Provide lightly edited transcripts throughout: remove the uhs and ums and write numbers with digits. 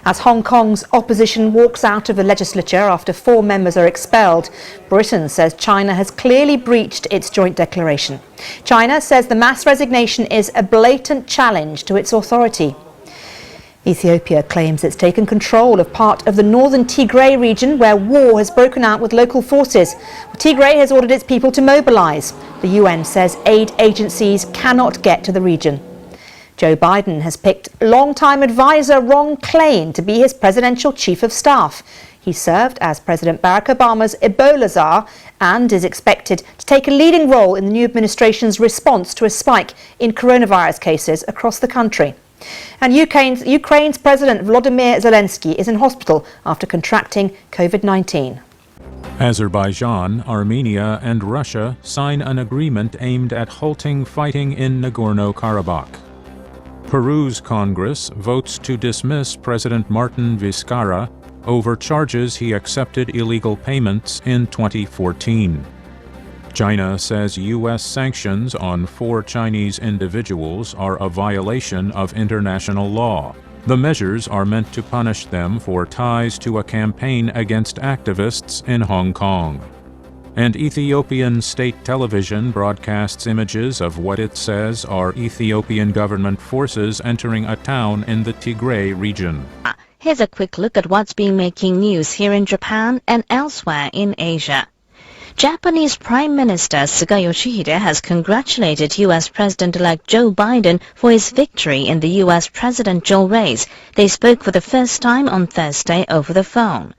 As Hong Kong's opposition walks out of the legislature after 4 members are expelled, Britain says China has clearly breached its joint declaration. China says the mass resignation is a blatant challenge to its authority. Ethiopia claims it's taken control of part of the northern Tigray region where war has broken out with local forces. Tigray has ordered its people to mobilise. The UN says aid agencies cannot get to the region. Joe Biden has picked longtime advisor Ron Klain to be his presidential chief of staff. He served as President Barack Obama's Ebola czar and is expected to take a leading role in the new administration's response to a spike in coronavirus cases across the country. And Ukraine's President Volodymyr Zelensky is in hospital after contracting COVID-19. Azerbaijan, Armenia and Russia sign an agreement aimed at halting fighting in Nagorno-Karabakh. Peru's Congress votes to dismiss President Martin Vizcarra over charges he accepted illegal payments in 2014. China says U.S. sanctions on 4 Chinese individuals are a violation of international law. The measures are meant to punish them for ties to a campaign against activists in Hong Kong. And Ethiopian state television broadcasts images of what it says are Ethiopian government forces entering a town in the Tigray region. Here's a quick look at what's been making news here in Japan and elsewhere in Asia. Japanese Prime Minister Suga Yoshihide has congratulated U.S. President-elect Joe Biden for his victory in the U.S. presidential race. They spoke for the first time on Thursday over the phone.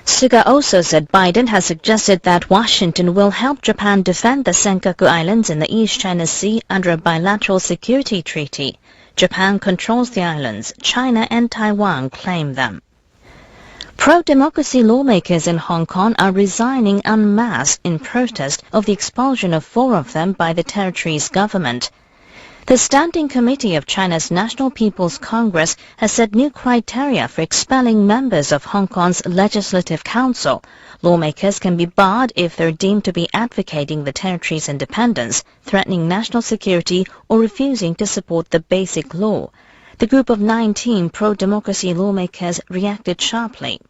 Suga also said Biden has suggested that Washington will help Japan defend the Senkaku Islands in the East China Sea under a bilateral security treaty. Japan controls the islands. China and Taiwan claim them. Pro-democracy lawmakers in Hong Kong are resigning en masse in protest of the expulsion of 4 of them by the territory's government. The Standing Committee of China's National People's Congress has set new criteria for expelling members of Hong Kong's Legislative Council. Lawmakers can be barred if they're deemed to be advocating the territory's independence, threatening national security, or refusing to support the Basic Law. The group of 19 pro-democracy lawmakers reacted sharply.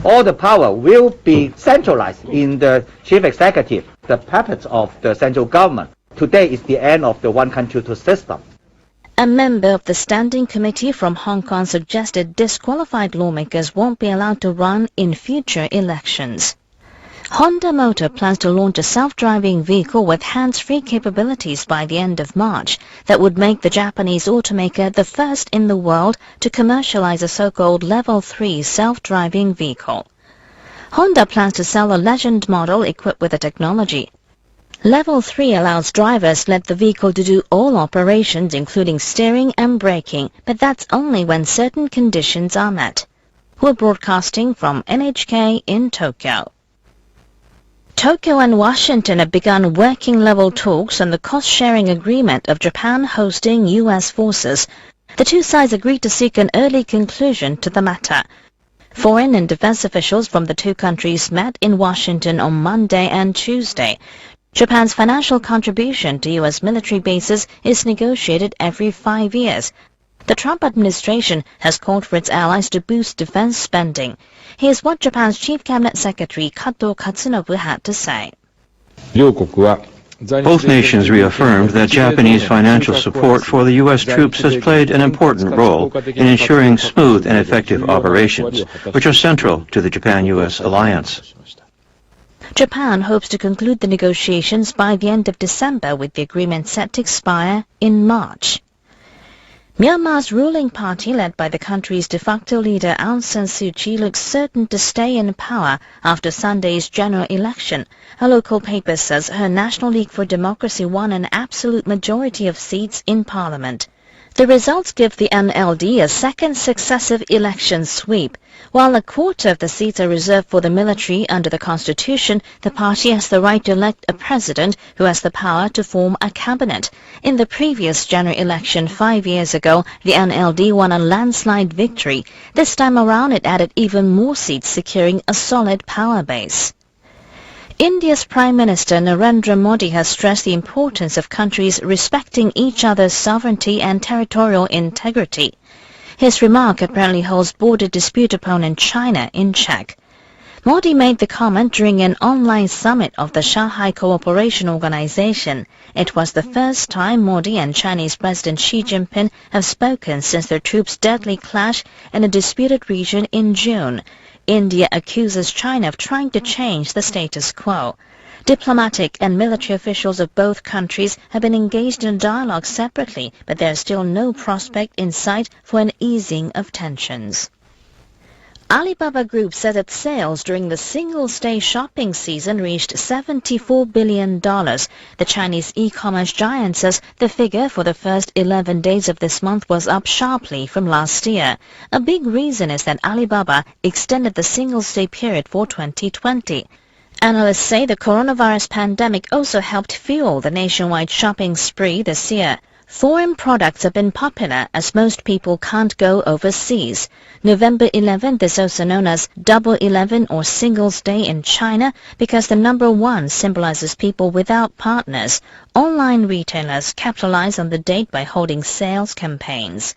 All the power will be centralized in the chief executive, the puppets of the central government. Today is the end of the one country, 2 system. A member of the Standing Committee from Hong Kong suggested disqualified lawmakers won't be allowed to run in future elections. Honda Motor plans to launch a self-driving vehicle with hands-free capabilities by the end of March that would make the Japanese automaker the first in the world to commercialize a so-called Level 3 self-driving vehicle. Honda plans to sell a Legend model equipped with the technology. Level 3 allows drivers to let the vehicle to do all operations including steering and braking, but that's only when certain conditions are met. We're broadcasting from NHK in Tokyo. Tokyo and Washington have begun working-level talks on the cost-sharing agreement of Japan hosting U.S. forces. The 2 sides agreed to seek an early conclusion to the matter. Foreign and defense officials from the 2 countries met in Washington on Monday and Tuesday. Japan's financial contribution to U.S. military bases is negotiated every 5 years. The Trump administration has called for its allies to boost defense spending. Here's what Japan's Chief Cabinet Secretary Kato Katsunobu had to say. Both nations reaffirmed that Japanese financial support for the U.S. troops has played an important role in ensuring smooth and effective operations, which are central to the Japan-U.S. alliance. Japan hopes to conclude the negotiations by the end of December, with the agreement set to expire in March. Myanmar's ruling party, led by the country's de facto leader Aung San Suu Kyi, looks certain to stay in power after Sunday's general election. A local paper says her National League for Democracy won an absolute majority of seats in parliament. The results give the NLD a second successive election sweep. While a quarter of the seats are reserved for the military under the constitution, the party has the right to elect a president who has the power to form a cabinet. In the previous general election 5 years ago, the NLD won a landslide victory. This time around, it added even more seats, securing a solid power base. India's Prime Minister Narendra Modi has stressed the importance of countries respecting each other's sovereignty and territorial integrity. His remark apparently holds border dispute opponent China in check. Modi made the comment during an online summit of the Shanghai Cooperation Organization. It was the first time Modi and Chinese President Xi Jinping have spoken since their troops' deadly clash in a disputed region in June. India accuses China of trying to change the status quo. Diplomatic and military officials of both countries have been engaged in a dialogue separately, but there is still no prospect in sight for an easing of tensions. Alibaba Group said its sales during the Singles' Day shopping season reached $74 billion. The Chinese e-commerce giant says the figure for the first 11 days of this month was up sharply from last year. A big reason is that Alibaba extended the Singles' Day period for 2020. Analysts say the coronavirus pandemic also helped fuel the nationwide shopping spree this year. Foreign products have been popular as most people can't go overseas. November 11th is also known as Double 11 or Singles' Day in China because the number 1 symbolizes people without partners. Online retailers capitalize on the date by holding sales campaigns.